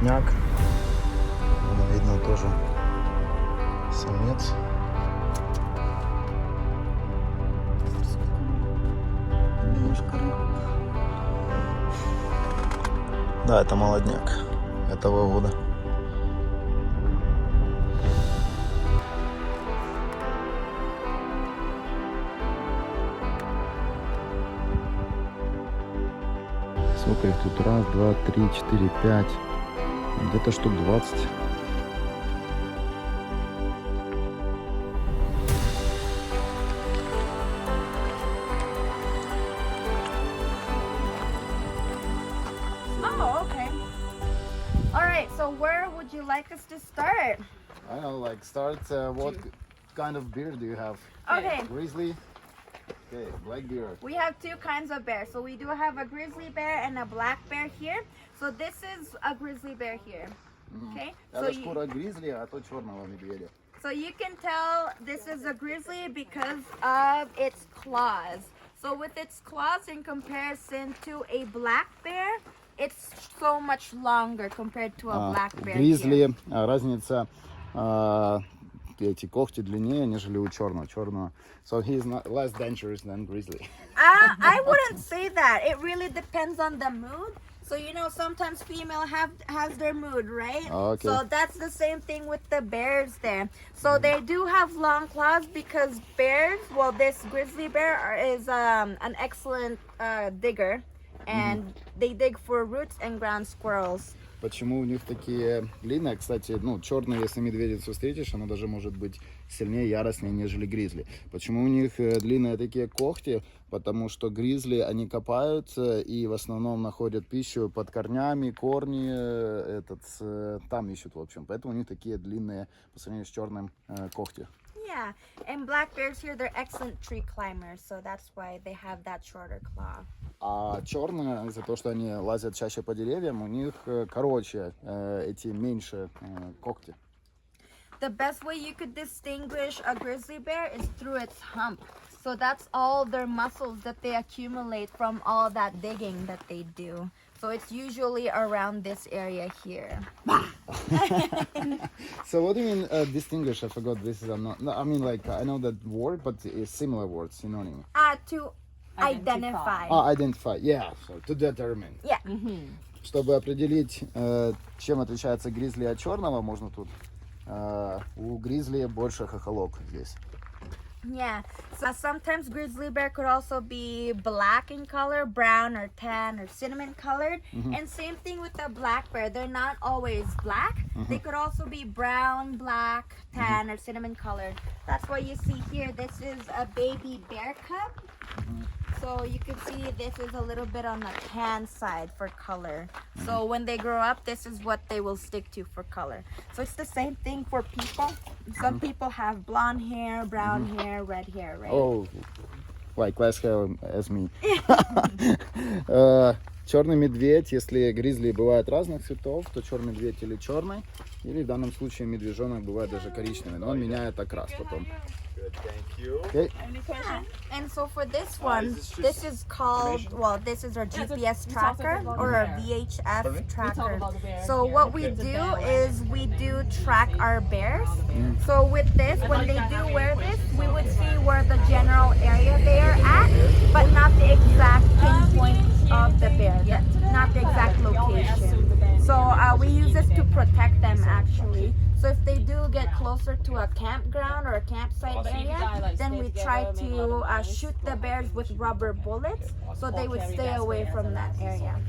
молодняк. Видно тоже самец. Да, это молодняк этого года. Сколько их тут? Раз, два, три, четыре, пять. Где-то штук 20. Oh, okay. All right, so where would you like us to start? I don't know, like start, what kind of beer do you have? Okay. Grizzly? Okay, black beer. We have two kinds of bears. So we do have a grizzly bear and a black bear here. So this is a grizzly bear here. Okay. Это шкура гризли, а то черного медведя. So you can tell this is a grizzly because of its claws. So with its claws in comparison to a black bear, it's so much longer compared to a black bear. Гризли, разница, эти когти длиннее, нежели у черного. So he's not less dangerous than grizzly. I wouldn't say that. It really depends on the mood. So you know, sometimes female has their mood, right? Okay. So that's the same thing with the bears there. So they do have long claws because bears, well, this grizzly bear is an excellent digger, and they dig for roots and ground squirrels. Почему у них такие длинные? Кстати, черный, если медведицу встретишь, она даже может быть сильнее, яростнее, нежели гризли. Почему у них длинные такие когти? Потому что гризли, они копаются и в основном находят пищу под корнями, корни, там ищут, в общем. Поэтому у них такие длинные, по сравнению с черным, когти. Yeah, and black bears here, they're excellent tree climbers, so that's why they have that shorter claw. А черные, из-за того, что они лазят чаще по деревьям, у них короче, эти меньше когти. The best way you could distinguish a grizzly bear is through its hump. So that's all their muscles that they accumulate from all that digging that they do. So it's usually around this area here. So what do you mean distinguish? I forgot this is not. No, I mean like I know that word, but it's similar word, synonym. To identify. Identify. Yeah. So to determine. Yeah. Чтобы определить, чем отличается гризли от черного, можно тут. У гризли больше хохолок здесь. Yeah, so sometimes grizzly bear could also be black in color, brown or tan or cinnamon colored. And same thing with the black bear. They're not always black. They could also be brown, black, tan or cinnamon colored. That's why you see here, this is a baby bear cub. So you can see this is a little bit on the tan side for color. So when they grow up, this is what they will stick to for color. So it's the same thing for people. Some people have blonde hair, brown hair, red hair, right? Oh, like less hair as me. Черный медведь, если гризли бывают разных цветов, то черный медведь или черный, или в данном случае медвежонок бывает даже коричневый, но он меняет окрас потом. Thank you. Okay. Yeah. And so for this one, this is called, well, this is our GPS tracker or a VHF tracker. So what we do is we do track our bears. So with this, when they do wear this, we would see where the general area they are at, but not the exact pinpoint of the bear, not the exact location. So we use this to protect them actually. So if they do get closer to a campground or a campsite area, then we try to shoot the bears with rubber bullets so they would stay away from that area.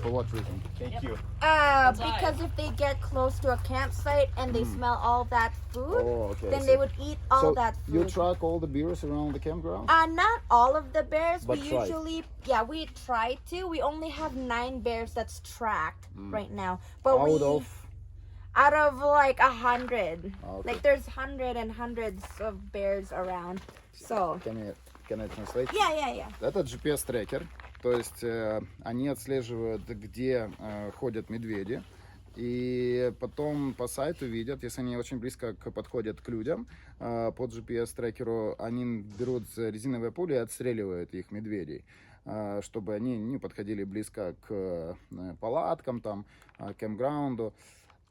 For what reason? Thank you. Because if they get close to a campsite and they smell all that food, then they would eat all that food. You track all the bears around the campground? Not all of the bears. But we try. usually, we try to. We only have 9 bears that's tracked right now. But out of like 100. Like there's hundreds and hundreds of bears around. So. Can I translate? Yeah. Это GPS-трекер, то есть они отслеживают, где ходят медведи, и потом по сайту видят, если они очень близко подходят к людям, под GPS-трекеру, они берут резиновые пули и отстреливают их, медведей. чтобы они не подходили близко к палаткам, там, к кемпграунду.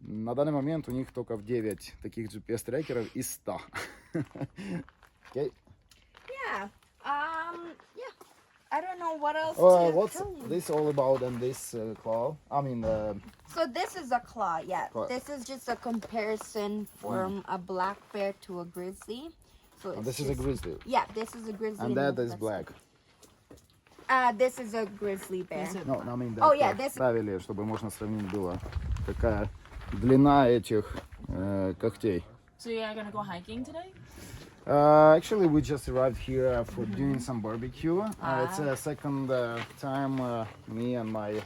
На данный момент у них только в 9 таких GPS-трекеров из 100. Okay. Yeah. Yeah. I don't know what else What's tell you. this all about and this claw? I mean, So this is a claw, yeah. Claw. This is just a comparison from a black bear to a grizzly. So it's this is a just- grizzly. Yeah, this is a grizzly. And that is that's- black. This is a grizzly bear. No, I mean, Oh, yeah, this- ставили, чтобы можно сравнить было, какая длина этих когтей. So you're gonna go hiking today? Actually, we just arrived here for doing some barbecue. It's a second time me and my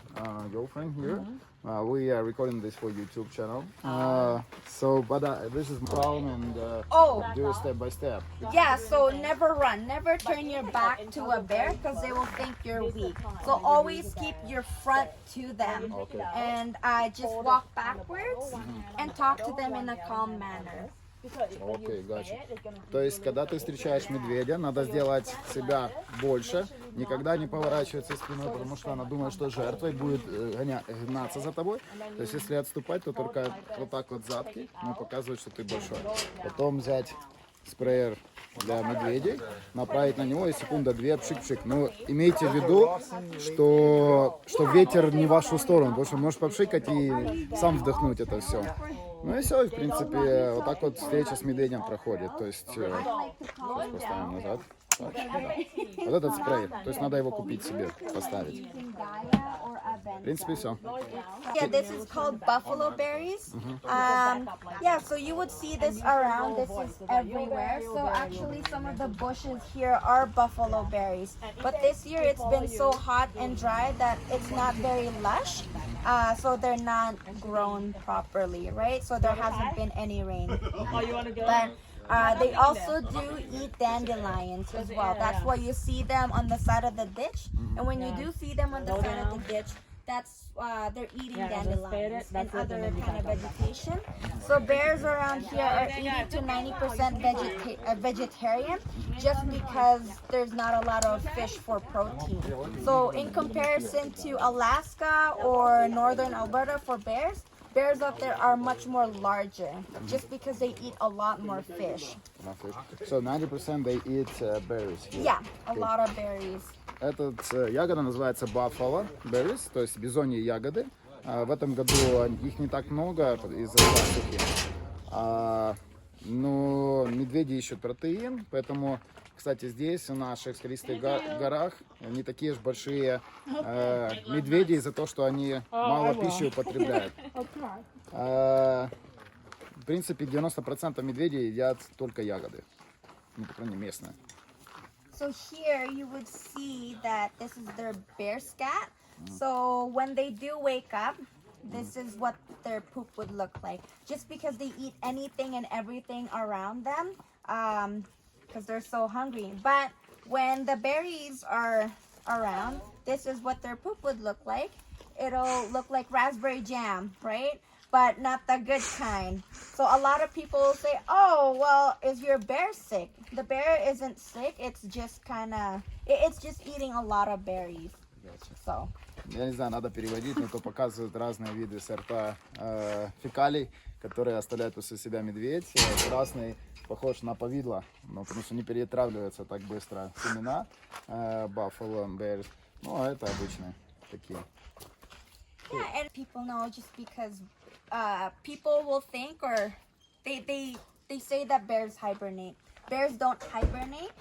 girlfriend here. We are recording this for YouTube channel. But this is calm and Oh. do it step by step. Yeah, so never run. Never turn your back to a bear because they will think you're weak. So always keep your front to them. Okay. And just walk backwards and talk to them in a calm manner. Окей, гача. То есть, когда ты встречаешь медведя, надо сделать себя больше, никогда не поворачиваться спиной, потому что она думает, что жертва и будет гнаться за тобой. То есть, если отступать, то только вот так вот задки, ну, показывает, что ты большой. Потом взять спреер для медведей, направить на него и секунда-две пшик-пшик. Но имейте в виду, что ветер не в вашу сторону, потому что можешь попшикать и сам вдохнуть это все. Ну и все, и в принципе вот так вот встреча с медведем проходит. То есть сейчас поставим назад. Так, да. Вот этот спрей, то есть надо его купить себе, поставить. В принципе, все. Yeah, this is called buffalo berries. Yeah, so you would see this around. This is everywhere. So actually, some of the bushes here are buffalo berries. But this year it's been so hot and dry that it's not very lush. So they're not grown properly, right? So there hasn't been any rain. But they also do eat dandelions as well. That's why you see them on the side of the ditch. And when you do see them on the side of the ditch, that's they're eating dandelions and other kind of vegetation. So bears around here are 80 to 90% vegetarian, just because there's not a lot of fish for protein. So in comparison to Alaska or northern Alberta for bears up there are much more larger, just because they eat a lot more fish. So 90% they eat berries here. Yeah, a lot of berries. Этот ягода называется buffalo berries, то есть бизоньи ягоды. В этом году их не так много из-за засухи. Но медведи ищут протеин, поэтому, кстати, здесь, в наших скалистых горах, не такие же большие медведи из-за того, что они мало пищи употребляют. В принципе, 90% медведей едят только ягоды, ну, по крайней мере, местные. So here you would see that this is their bear scat. So when they do wake up, this is what their poop would look like. Just because they eat anything and everything around them, because they're so hungry. But when the berries are around, this is what their poop would look like. It'll look like raspberry jam, right? But not the good kind. So a lot of people will say, oh, well, is your bear sick? The bear isn't sick. It's just it's just eating a lot of berries. So. Я не знаю, надо переводить, но то показывают разные виды сорта фекалий, которые оставляют после себя медведь. Красный похож на повидло, но потому что не перетравливаются так быстро семена buffalo bears. Ну, а это обычные такие. Yeah, and people know just because people will think, or they say that bears hibernate. Bears don't hibernate.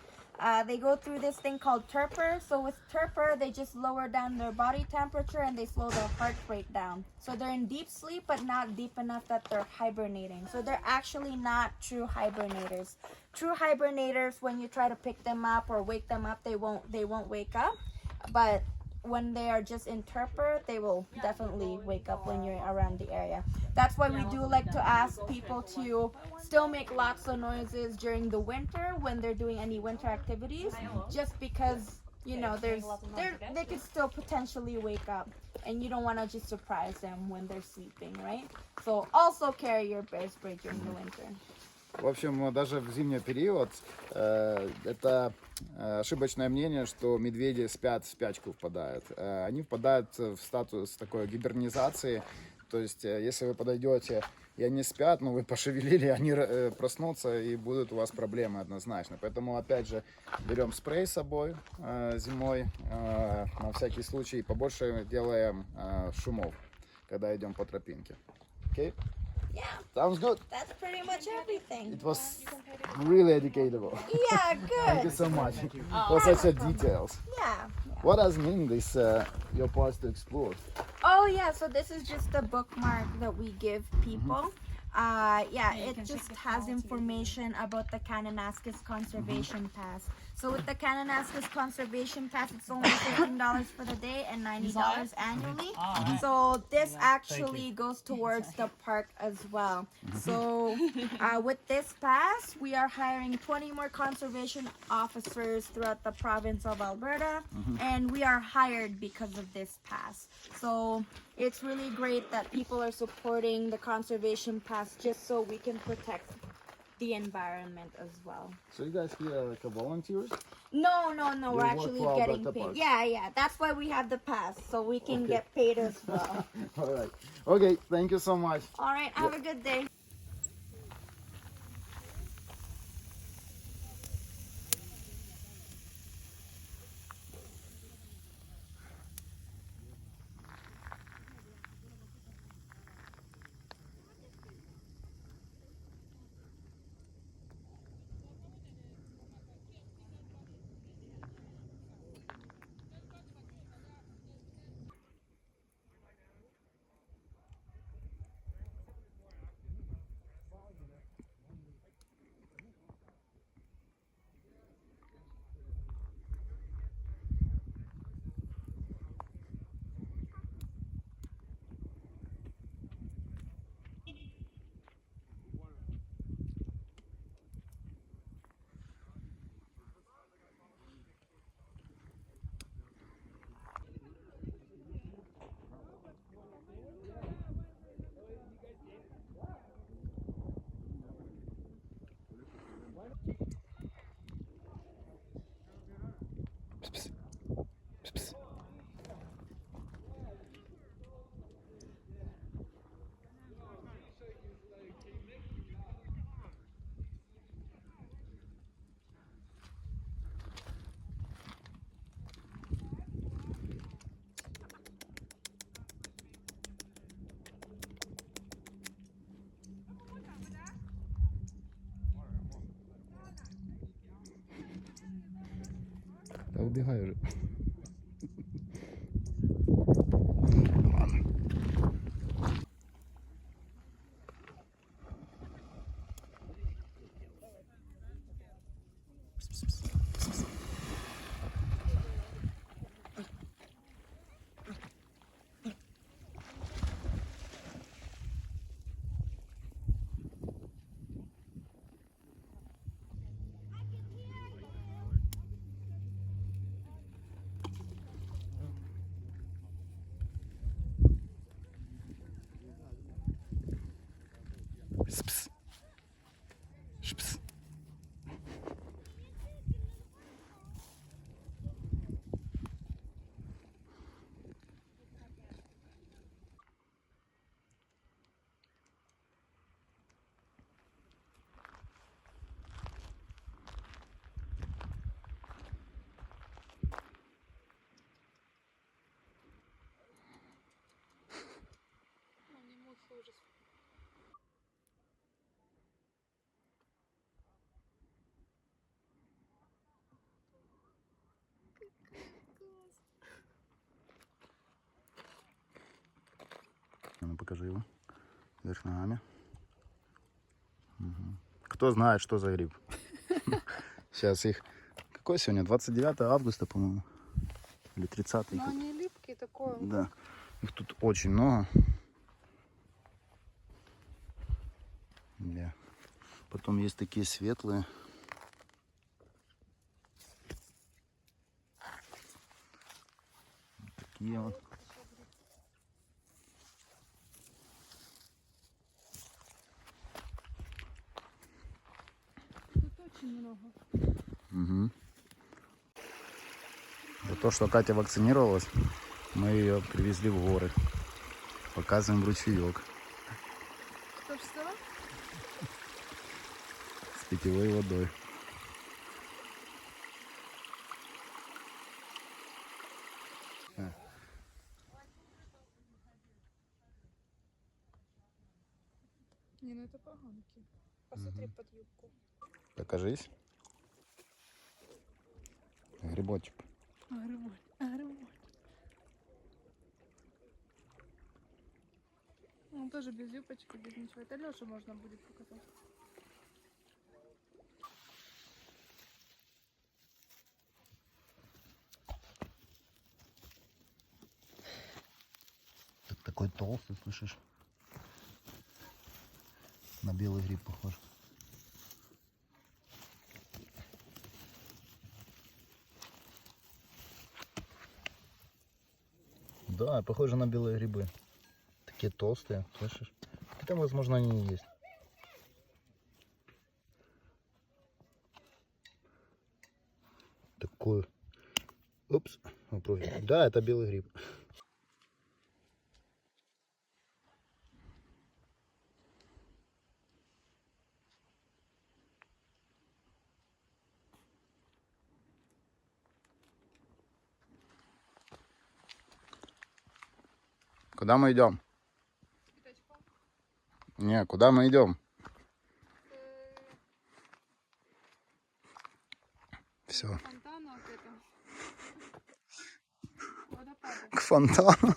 They go through this thing called torpor. So with torpor, they just lower down their body temperature and they slow their heart rate down. So they're in deep sleep, but not deep enough that they're hibernating. So they're actually not true hibernators. True hibernators, when you try to pick them up or wake them up, they won't wake up. But when they are just in torpor, they will definitely wake up when you're around the area. That's why we do like to ask people to still make lots of noises during the winter when they're doing any winter activities, just because, you know, they could still potentially wake up, and you don't want to just surprise them when they're sleeping, right? So also carry your bear spray during the winter. В общем, даже в зимний период это ошибочное мнение, что медведи спят, в спячку впадают. Они впадают в статус такой гибернизации. То есть, если вы подойдете и они спят, но вы пошевелили, они проснутся и будут у вас проблемы однозначно. Поэтому, опять же, берем спрей с собой зимой, на всякий случай, и побольше делаем шумов, когда идем по тропинке. Okay? Yeah, Sounds good. that's pretty much everything. It was really educatable. Yeah, Thank you good. so much for such a details. Yeah. What does mean this your parts to explore? Oh yeah, so this is just a bookmark that we give people. Yeah, it just has information about the Kananaskis Conservation Pass. So with the Kananaskis Conservation Pass, it's only $15 for the day and $90 annually. So this actually goes towards the park as well. So with this pass, we are hiring 20 more conservation officers throughout the province of Alberta, and we are hired because of this pass. So it's really great that people are supporting the conservation pass just so we can protect the environment as well. So you guys here are like a volunteers? No, we're work actually for getting Alberta paid. Park. Yeah, that's why we have the pass, so we can get paid as well. All right. Okay, thank you so much. All right, have a good day. Да убегай уже. Спс. Шпс. Ну, покажи его. Вверх ногами. Угу. Кто знает, что за гриб? Сейчас их... Какой сегодня? 29 августа, по-моему. Или 30. Но они липкие такое. Да. Их тут очень много. Да. Потом есть такие светлые. Вот такие вот. Угу. За то, что Катя вакцинировалась, мы ее привезли в горы. Показываем ручеек. Что? С питьевой водой. Не, ну это поганки. Посмотри под юбку. Покажись. Грибочек. Аграрного. Он тоже без юбочки, без ничего. Это Леша можно будет показать. Такой толстый, слышишь? На белый гриб похож. Да, похоже на белые грибы. Такие толстые, слышишь? Хотя, возможно, они и есть. Такой. Упс. Да, это белый гриб. Куда мы идем? Не, куда мы идем? Все. Фонтан вот это. Водопады. К фонтану.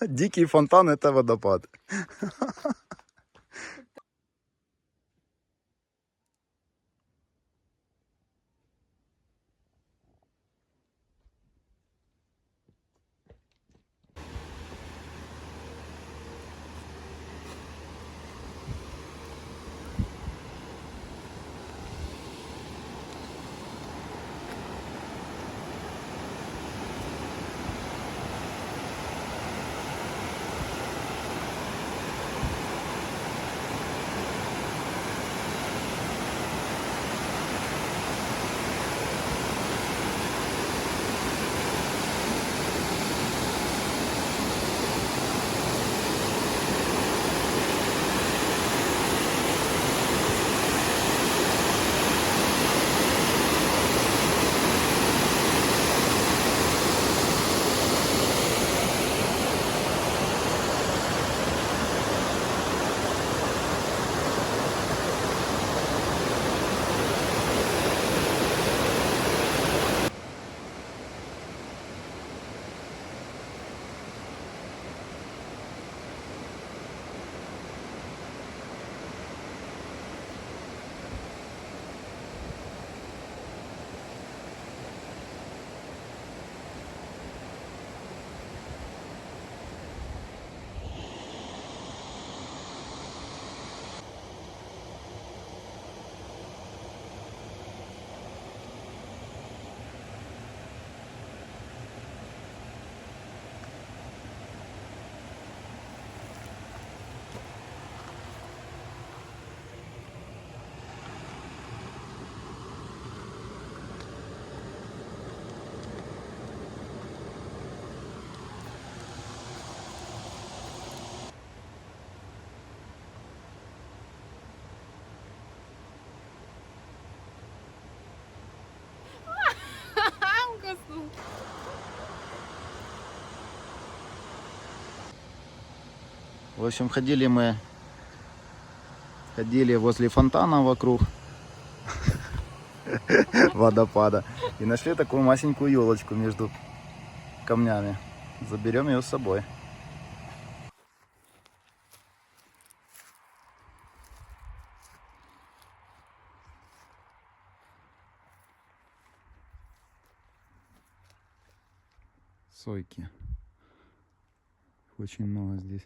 Дикий фонтан — это водопад. В общем, ходили возле фонтана вокруг водопада и нашли такую масенькую елочку между камнями. Заберем ее с собой. Сойки. Их очень много здесь.